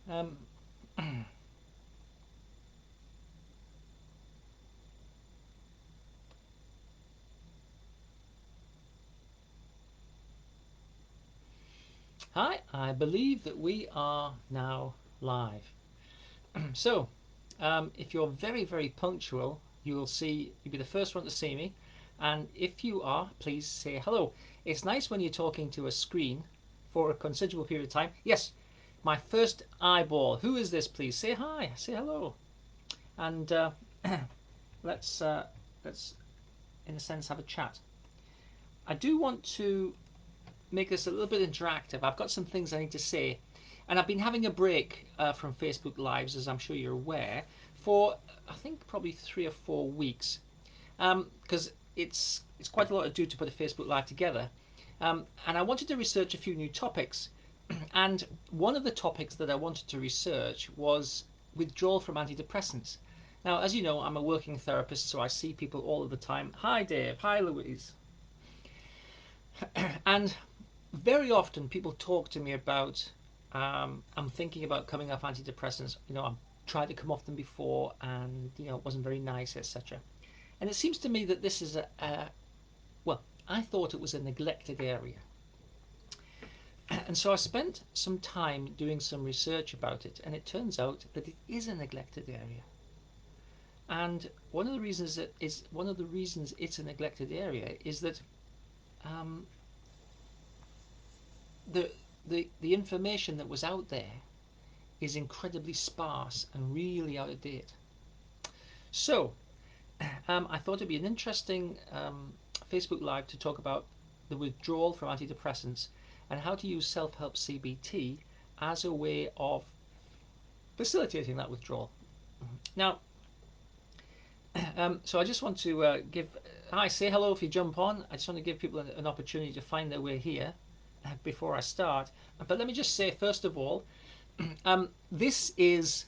Um, Hi, I believe that we are now live. So, if you're very, very punctual, you'll be the first one to see me. And if you are, please say hello. It's nice when you're talking to a screen for a considerable period of time. Yes, my first eyeball. Who is this, please? Say hi, say hello. And let's, uh, let's, in a sense, have a chat. I do want to make this a little bit interactive. I've got some things I need to say, and I've been having a break from Facebook Lives, as I'm sure you're aware, for I think probably 3 or 4 weeks, because it's quite a lot to do to put a Facebook Live together, and I wanted to research a few new topics, and one of the topics that I wanted to research was withdrawal from antidepressants. Now, as you know, I'm a working therapist, so I see people all of the time. Hi, Dave. Hi, Louise. And very often people talk to me about I'm thinking about coming off antidepressants. I've tried to come off them before, and it wasn't very nice, etc. And it seems to me that this is well, I thought it was a neglected area, and so I spent some time doing some research about it, and it turns out that it is a neglected area. And one of the reasons it's a neglected area is that um, the the information that was out there is incredibly sparse and really out of date. So, I thought it'd be an interesting Facebook Live to talk about the withdrawal from antidepressants and how to use self help CBT as a way of facilitating that withdrawal. Now, so I just want to give hi, say hello if you jump on. I just want to give people an opportunity to find their way here before I start. But let me just say, first of all, this is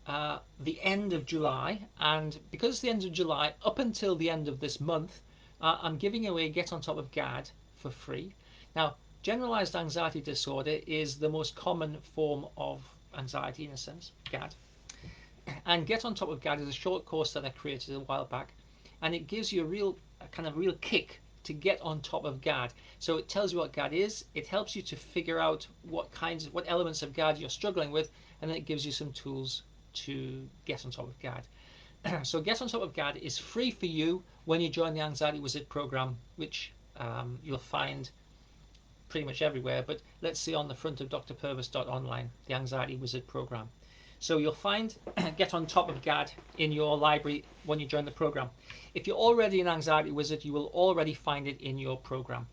the end of July, and because it's the end of July, up until the end of this month, I'm giving away Get on Top of GAD for free. Now, generalized anxiety disorder is the most common form of anxiety in a sense, GAD. And Get on Top of GAD is a short course that I created a while back, and it gives you a kind of real kick to get on top of GAD. So it tells you what GAD is, it helps you to figure out what elements of GAD you're struggling with, and then it gives you some tools to get on top of GAD. So Get on Top of GAD is free for you when you join the Anxiety Wizard program, which you'll find pretty much everywhere, but let's see on the front of drpurvis.online, the Anxiety Wizard program. So you'll find Get on Top of GAD in your library when you join the program. If you're already an Anxiety Wizard, you will already find it in your program.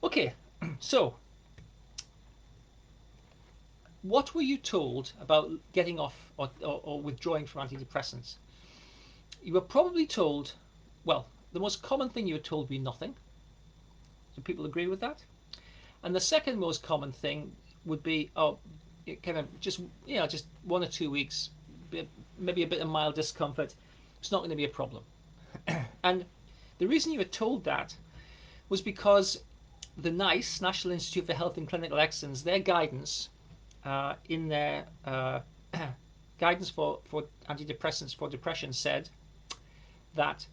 Okay, so what were you told about getting off or withdrawing from antidepressants? You were probably told, well, the most common thing you were told would be nothing. Do people agree with that? And the second most common thing would be, oh, it kind of just 1 or 2 weeks, maybe a bit of mild discomfort. It's not going to be a problem. And the reason you were told that was because the NICE, National Institute for Health and Clinical Excellence, their guidance in their guidance for antidepressants for depression said that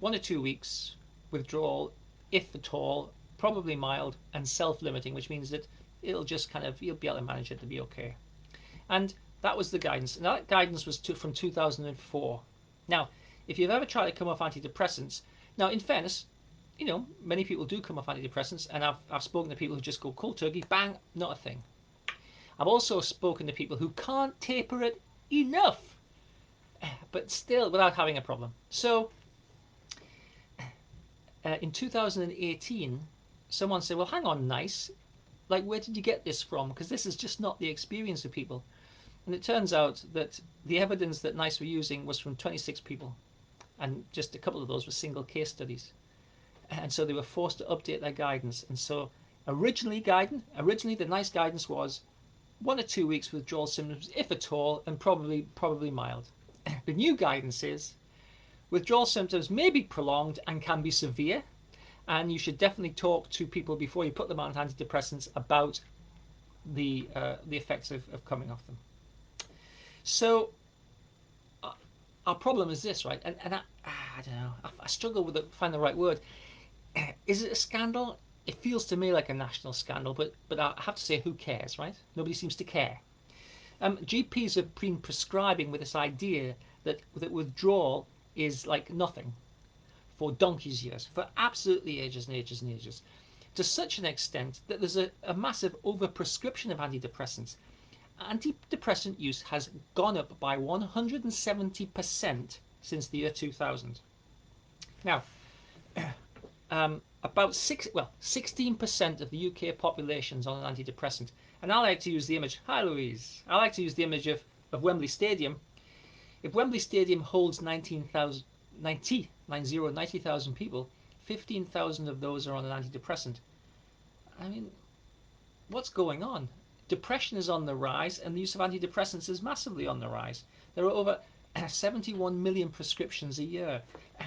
1 or 2 weeks withdrawal, if at all, probably mild and self-limiting, which means that it'll just you'll be able to manage it to be okay. And that was the guidance. And that guidance was from 2004. Now, if you've ever tried to come off antidepressants, now in fairness, many people do come off antidepressants, and I've spoken to people who just go cold turkey, bang, not a thing. I've also spoken to people who can't taper it enough, but still without having a problem. So in 2018, someone said, well, hang on, NICE, like, where did you get this from? Because this is just not the experience of people. And it turns out that the evidence that NICE were using was from 26 people, and just a couple of those were single case studies. And so they were forced to update their guidance. And so originally the NICE guidance was 1 or 2 weeks withdrawal symptoms, if at all, and probably mild. The new guidance is withdrawal symptoms may be prolonged and can be severe, and you should definitely talk to people before you put them on antidepressants about the effects of coming off them. So our problem is this, right? And I don't know. I struggle with find the right word. Is it a scandal? It feels to me like a national scandal, but I have to say, who cares, right? Nobody seems to care. GPs have been prescribing with this idea that withdrawal is like nothing for donkey's years, for absolutely ages and ages and ages, to such an extent that there's a massive overprescription of antidepressants. Antidepressant use has gone up by 170% since the year 2000. Now, about 16% of the UK population is on an antidepressant. And I like to use the image, hi Louise, I like to use the image of Wembley Stadium. If Wembley Stadium holds 90,000 people, 15,000 of those are on an antidepressant. I mean, what's going on? Depression is on the rise, and the use of antidepressants is massively on the rise. There are over 71 million prescriptions a year,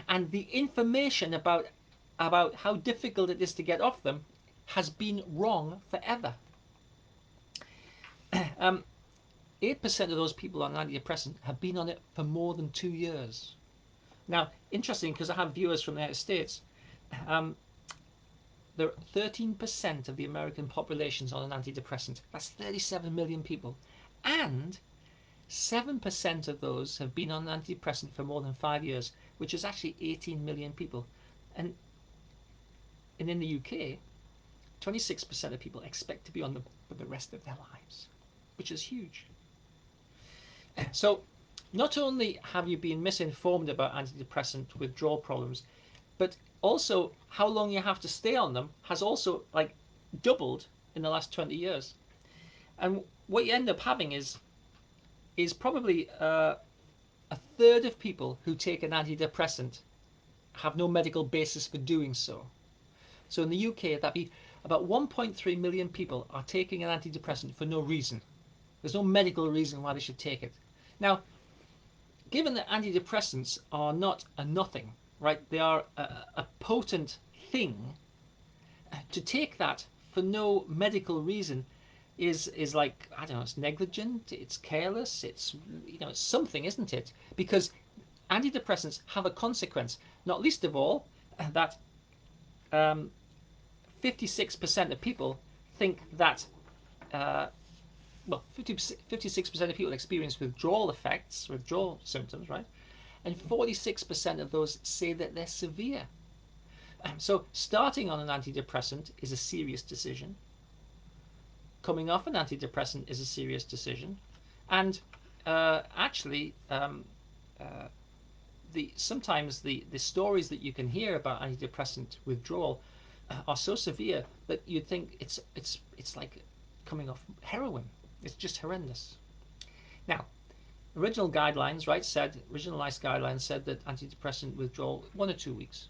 and the information about how difficult it is to get off them has been wrong forever. 8% of those people on antidepressant have been on it for more than 2 years. Now, interesting, because I have viewers from the United States. There are 13% of the American population is on an antidepressant. That's 37 million people. And 7% of those have been on an antidepressant for more than 5 years, which is actually 18 million people. And in the UK, 26% of people expect to be on them for the rest of their lives, which is huge. So not only have you been misinformed about antidepressant withdrawal problems, but also how long you have to stay on them has also like doubled in the last 20 years. And what you end up having is probably a third of people who take an antidepressant have no medical basis for doing so. So in the UK, that'd be about 1.3 million people are taking an antidepressant for no reason. There's no medical reason why they should take it. Now, given that antidepressants are not a nothing, right? They are a potent thing. To take that for no medical reason is like, I don't know, it's negligent, it's careless, it's it's something, isn't it? Because antidepressants have a consequence, not least of all that 56% of people think that well, 56% of people experience withdrawal effects, withdrawal symptoms, right? And 46% of those say that they're severe. So starting on an antidepressant is a serious decision. Coming off an antidepressant is a serious decision. And actually, sometimes the stories that you can hear about antidepressant withdrawal are so severe that you'd think it's like coming off heroin. It's just horrendous. Now, original guidelines, right, original NICE guidelines said that antidepressant withdrawal 1 or 2 weeks.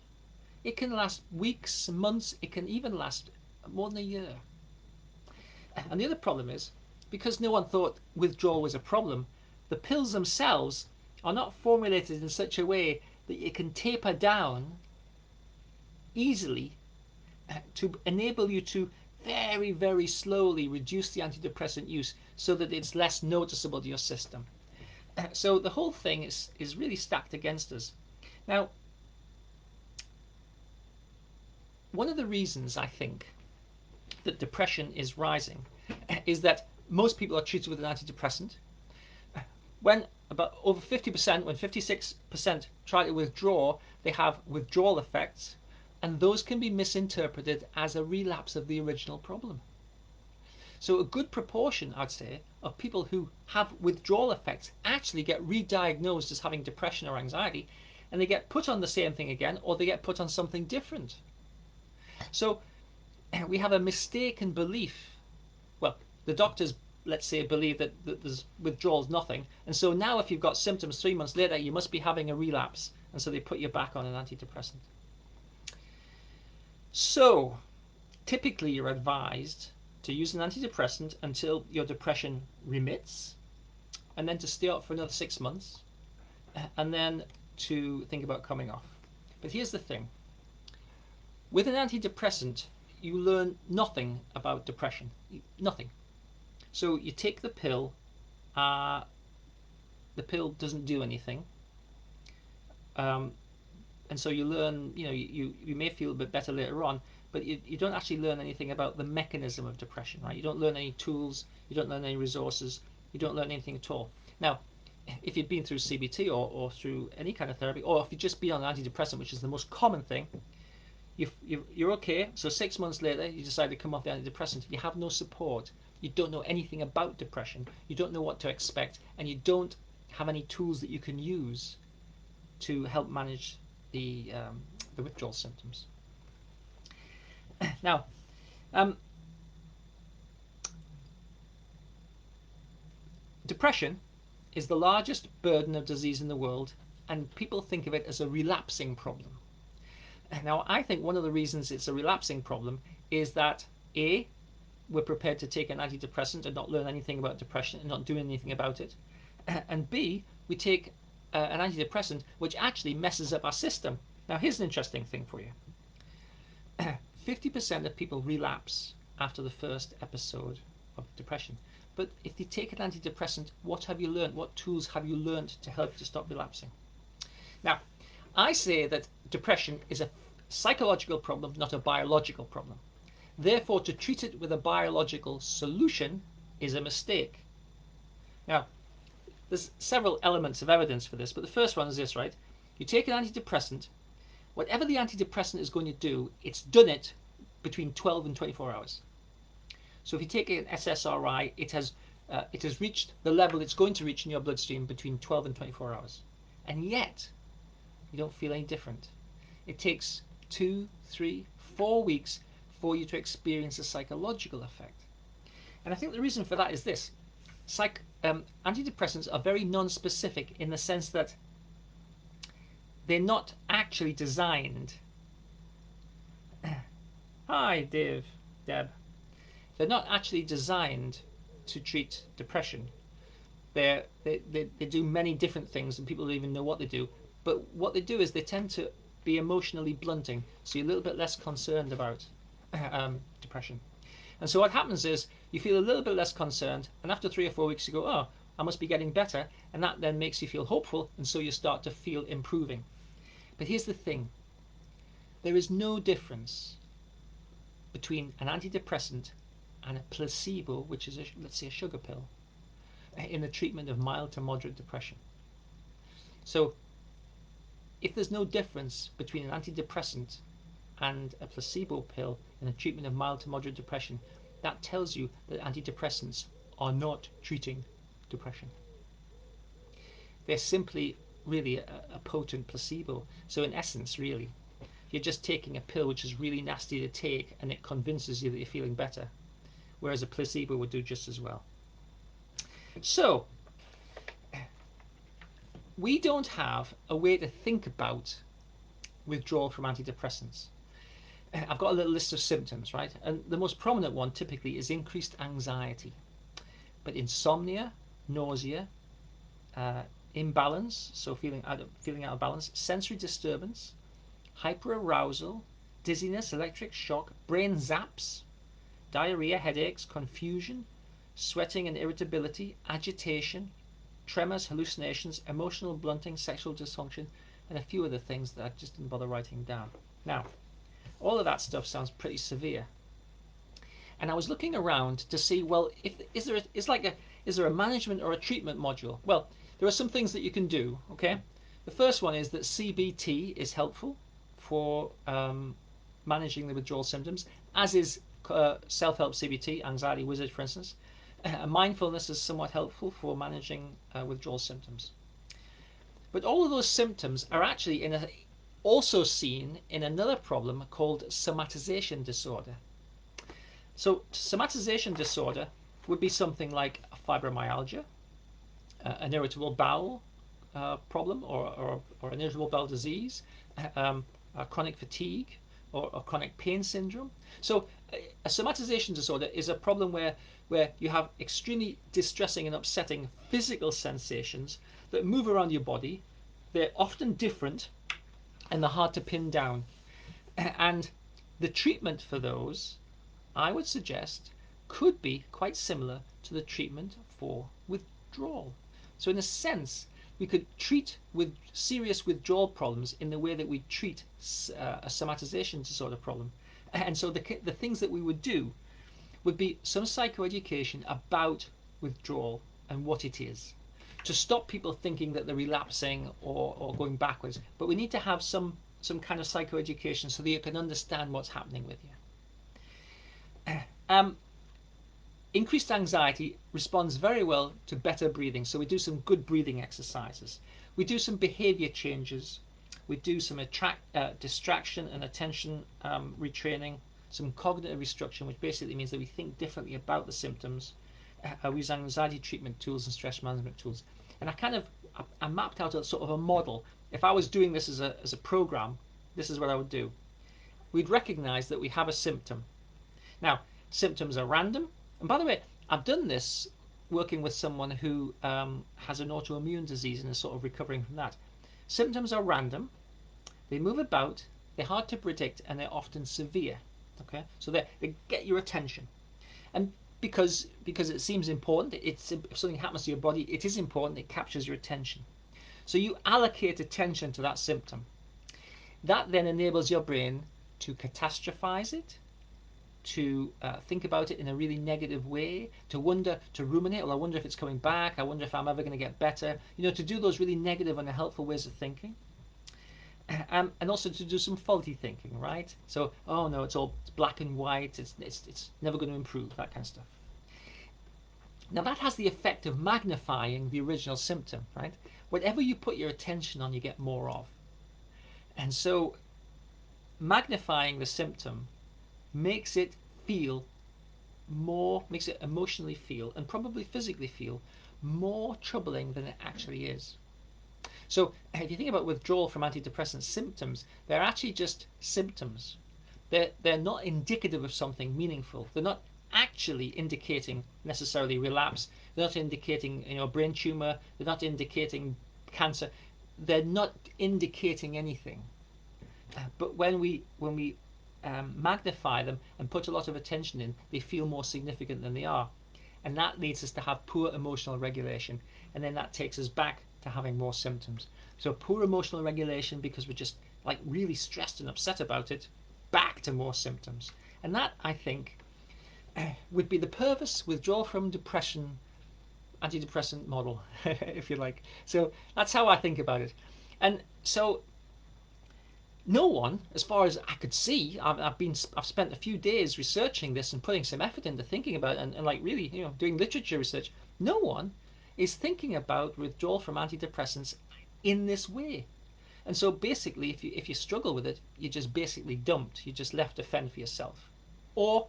It can last weeks, months, it can even last more than a year. And the other problem is, because no one thought withdrawal was a problem, the pills themselves are not formulated in such a way that it can taper down easily to enable you to very, very slowly reduce the antidepressant use so that it's less noticeable to your system. So the whole thing is really stacked against us. Now, one of the reasons I think that depression is rising is that most people are treated with an antidepressant. When about over 50%, when 56% try to withdraw, they have withdrawal effects, and those can be misinterpreted as a relapse of the original problem. So a good proportion, I'd say, of people who have withdrawal effects actually get re-diagnosed as having depression or anxiety, and they get put on the same thing again, or they get put on something different. So we have a mistaken belief. Well, the doctors, let's say, believe that there's withdrawal's nothing, and so now if you've got symptoms 3 months later, you must be having a relapse, and so they put you back on an antidepressant. So typically you're advised to use an antidepressant until your depression remits, and then to stay up for another 6 months, and then to think about coming off. But here's the thing. With an antidepressant, you learn nothing about depression. Nothing. So you take uh, the pill doesn't do anything, um, and so you learn, you may feel a bit better later on, but you don't actually learn anything about the mechanism of depression, right? You don't learn any tools, you don't learn any resources, you don't learn anything at all. Now, if you've been through CBT or through any kind of therapy, or if you just been on an antidepressant, which is the most common thing, you're okay. So 6 months later, you decide to come off the antidepressant. You have no support. You don't know anything about depression. You don't know what to expect, and you don't have any tools that you can use to help manage the withdrawal symptoms. Now, um, depression is the largest burden of disease in the world, and people think of it as a relapsing problem. Now, I think one of the reasons it's a relapsing problem is that A, we're prepared to take an antidepressant and not learn anything about depression and not do anything about it, and B, we take an antidepressant which actually messes up our system. Now, here's an interesting thing for you. 50% of people relapse after the first episode of depression. But if you take an antidepressant, what have you learned? What tools have you learned to help you to stop relapsing? Now, I say that depression is a psychological problem, not a biological problem. Therefore, to treat it with a biological solution is a mistake. Now, there's several elements of evidence for this, but the first one is this, right? You take an antidepressant, whatever the antidepressant is going to do, it's done it between 12 and 24 hours. So if you take an SSRI, it has reached the level it's going to reach in your bloodstream between 12 and 24 hours. And yet, you don't feel any different. It takes 2, 3, 4 weeks for you to experience a psychological effect. And I think the reason for that is this. Antidepressants are very non-specific in the sense that they're not actually designed. Hi, Deb. They're not actually designed to treat depression. They do many different things, and people don't even know what they do. But what they do is they tend to be emotionally blunting, so you're a little bit less concerned about depression. And so what happens is you feel a little bit less concerned, and after 3 or 4 weeks you go, oh, I must be getting better, and that then makes you feel hopeful, and so you start to feel improving. But here's the thing. There is no difference between an antidepressant and a placebo, which is, let's say, a sugar pill, in the treatment of mild to moderate depression. So if there's no difference between an antidepressant and a placebo pill in the treatment of mild to moderate depression, that tells you that antidepressants are not treating depression. They're simply really a potent placebo. So in essence, really, you're just taking a pill which is really nasty to take, and it convinces you that you're feeling better, whereas a placebo would do just as well. So we don't have a way to think about withdrawal from antidepressants. I've got a little list of symptoms, right? And the most prominent one typically is increased anxiety. But insomnia, nausea, imbalance, so feeling out of balance, sensory disturbance, hyperarousal, dizziness, electric shock, brain zaps, diarrhea, headaches, confusion, sweating and irritability, agitation, tremors, hallucinations, emotional blunting, sexual dysfunction, and a few other things that I just didn't bother writing down. Now, all of that stuff sounds pretty severe. And I was looking around to see, well, is there a management or a treatment module? Well, there are some things that you can do. Okay, the first one is that CBT is helpful for managing the withdrawal symptoms, as is self-help CBT, Anxiety Wizard, for instance. Mindfulness is somewhat helpful for managing withdrawal symptoms. But all of those symptoms are actually also seen in another problem called somatization disorder. So somatization disorder would be something like fibromyalgia, an irritable bowel problem, or an irritable bowel disease, chronic fatigue, or chronic pain syndrome. So a somatization disorder is a problem where you have extremely distressing and upsetting physical sensations that move around your body. They're often different, and they're hard to pin down. And the treatment for those, I would suggest, could be quite similar to the treatment for withdrawal. So, in a sense, we could treat with serious withdrawal problems in the way that we treat a somatization disorder problem. And so, the things that we would do would be some psychoeducation about withdrawal and what it is, to stop people thinking that they're relapsing or going backwards. But we need to have some kind of psychoeducation so that you can understand what's happening with you. Increased anxiety responds very well to better breathing. So we do some good breathing exercises. We do some behavior changes. We do some distraction and attention retraining, some cognitive restructuring, which basically means that we think differently about the symptoms. We use anxiety treatment tools and stress management tools. And I mapped out a sort of a model. If I was doing this as a program, this is what I would do. We'd recognize that we have a symptom. Now, symptoms are random. And by the way, I've done this working with someone who has an autoimmune disease and is sort of recovering from that. Symptoms are random. They move about. They're hard to predict, and they're often severe. Okay, so they get your attention, and because it seems important, if something happens to your body, it is important. It captures your attention. So you allocate attention to that symptom. That then enables your brain to catastrophize it, to think about it in a really negative way, to wonder, to ruminate. Well, I wonder if it's coming back. I wonder if I'm ever going to get better. To do those really negative and unhelpful ways of thinking. And also to do some faulty thinking, right? So, oh no, it's black and white. It's never going to improve, that kind of stuff. Now that has the effect of magnifying the original symptom, right? Whatever you put your attention on, you get more of. And so magnifying the symptom makes it feel more, makes it emotionally feel and probably physically feel more troubling than it actually is. So if you think about withdrawal from antidepressant symptoms, they're actually just symptoms. They're not indicative of something meaningful. They're not actually indicating necessarily relapse. They're not indicating brain tumor. They're not indicating cancer. They're not indicating anything. But when we magnify them and put a lot of attention in, they feel more significant than they are. And that leads us to have poor emotional regulation. And then that takes us back to having more symptoms. So poor emotional regulation because we're just like really stressed and upset about it, back to more symptoms. And that, I think, would be the purpose withdrawal from depression antidepressant model, if you like. So that's how I think about it. And so no one, as far as I could see, I've spent a few days researching this and putting some effort into thinking about it and like really doing literature research. No one is thinking about withdrawal from antidepressants in this way. And so basically, if you struggle with it, you're just basically dumped. You're just left to fend for yourself, or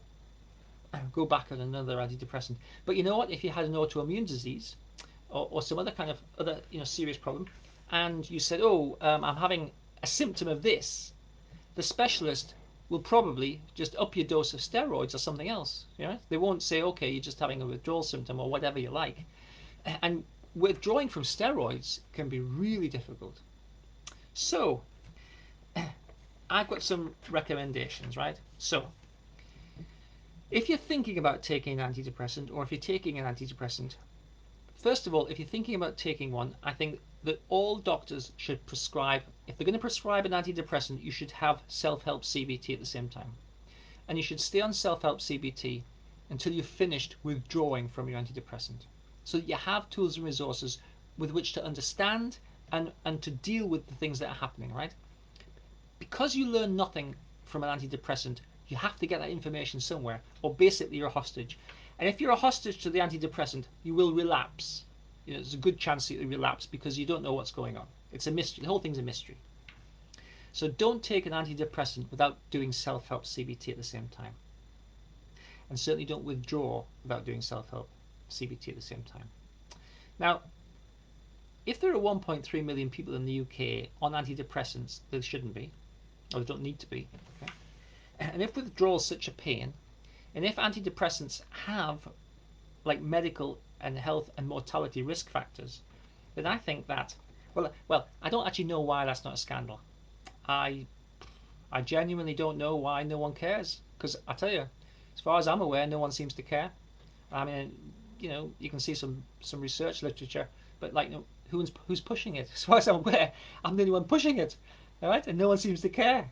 go back on another antidepressant. But you know what? If you had an autoimmune disease or some other kind of other serious problem, and you said, "Oh, I'm having a symptom of this," the specialist will probably just up your dose of steroids or something else. They won't say, "Okay, you're just having a withdrawal symptom" or whatever you like. And withdrawing from steroids can be really difficult. So I've got some recommendations, right? So if you're thinking about taking an antidepressant, or if you're taking an antidepressant, first of all, if you're thinking about taking one, I think that all doctors should prescribe, if they're going to prescribe an antidepressant, you should have self-help CBT at the same time. And you should stay on self-help CBT until you've finished withdrawing from your antidepressant, so that you have tools and resources with which to understand and to deal with the things that are happening, right? Because you learn nothing from an antidepressant, you have to get that information somewhere, or basically you're a hostage. And if you're a hostage to the antidepressant, you will relapse. There's a good chance that you relapse because you don't know what's going on. It's a mystery. The whole thing's a mystery. So don't take an antidepressant without doing self-help CBT at the same time. And certainly don't withdraw without doing self-help CBT at the same time. Now, if there are 1.3 million people in the UK on antidepressants, there shouldn't be, or they don't need to be. Okay? And if withdrawal is such a pain, and if antidepressants have like medical and health and mortality risk factors, then I think that, well, I don't actually know why that's not a scandal. I genuinely don't know why no one cares. Because I tell you, As far as I'm aware, no one seems to care. I mean, you can see some research literature, but like, who's pushing it? As far as I'm aware, I'm the only one pushing it, all right, and no one seems to care.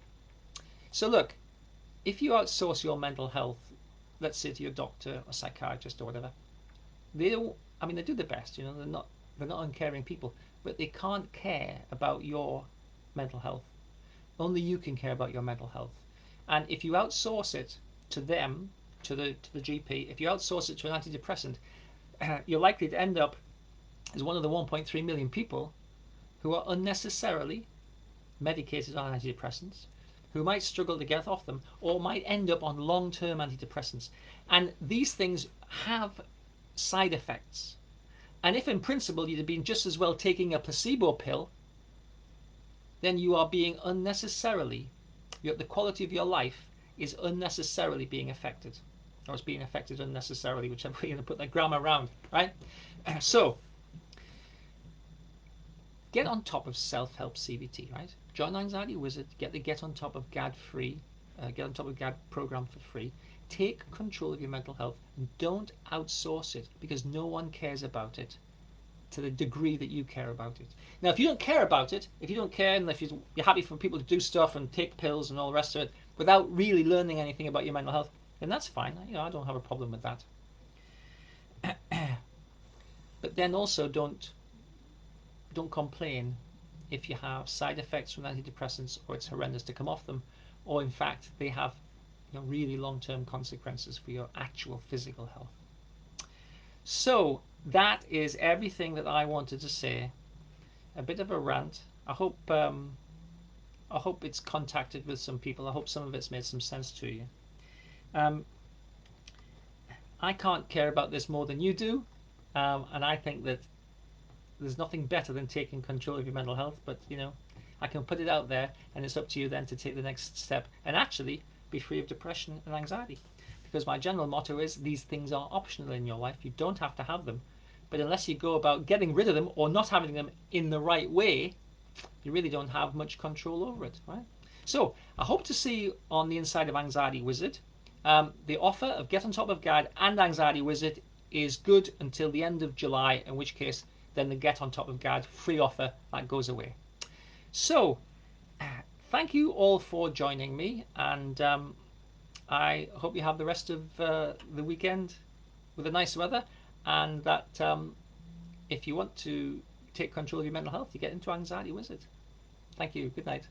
So look, if you outsource your mental health, let's say to your doctor or psychiatrist or whatever, they don't. I mean, they do their best. They're not uncaring people, but they can't care about your mental health. Only you can care about your mental health. And if you outsource it to them, to the GP, if you outsource it to an antidepressant, you're likely to end up as one of the 1.3 million people who are unnecessarily medicated on antidepressants, who might struggle to get off them, or might end up on long-term antidepressants. And these things have side effects. And if in principle you'd have been just as well taking a placebo pill, then you are being unnecessarily, the quality of your life is unnecessarily being affected. Or it's being affected unnecessarily, whichever way you're going to put that grammar around, right? So, get on top of self-help CBT, right? Join Anxiety Wizard, get the Get on Top of GAD free, Get on Top of GAD program for free. Take control of your mental health and don't outsource it because no one cares about it to the degree that you care about it. Now, if you don't care about it, if you don't care, and if you're happy for people to do stuff and take pills and all the rest of it without really learning anything about your mental health, then that's fine. I don't have a problem with that. But then also don't complain if you have side effects from antidepressants or it's horrendous to come off them, or in fact they have really long-term consequences for your actual physical health. So that is everything that I wanted to say. A bit of a rant. I hope it's contacted with some people. I hope some of it's made some sense to you. Um, I can't care about this more than you do, and I think that there's nothing better than taking control of your mental health. But I can put it out there, and it's up to you then to take the next step and actually be free of depression and anxiety. Because my general motto is these things are optional in your life. You don't have to have them, but unless you go about getting rid of them or not having them in the right way, you really don't have much control over it, right? So I hope to see you on the inside of Anxiety Wizard. The offer of Get on Top of GAD and Anxiety Wizard is good until the end of July, in which case then the Get on Top of GAD free offer that goes away. So thank you all for joining me, and I hope you have the rest of the weekend with the nice weather, and that if you want to take control of your mental health, you get into Anxiety Wizard. Thank you. Good night.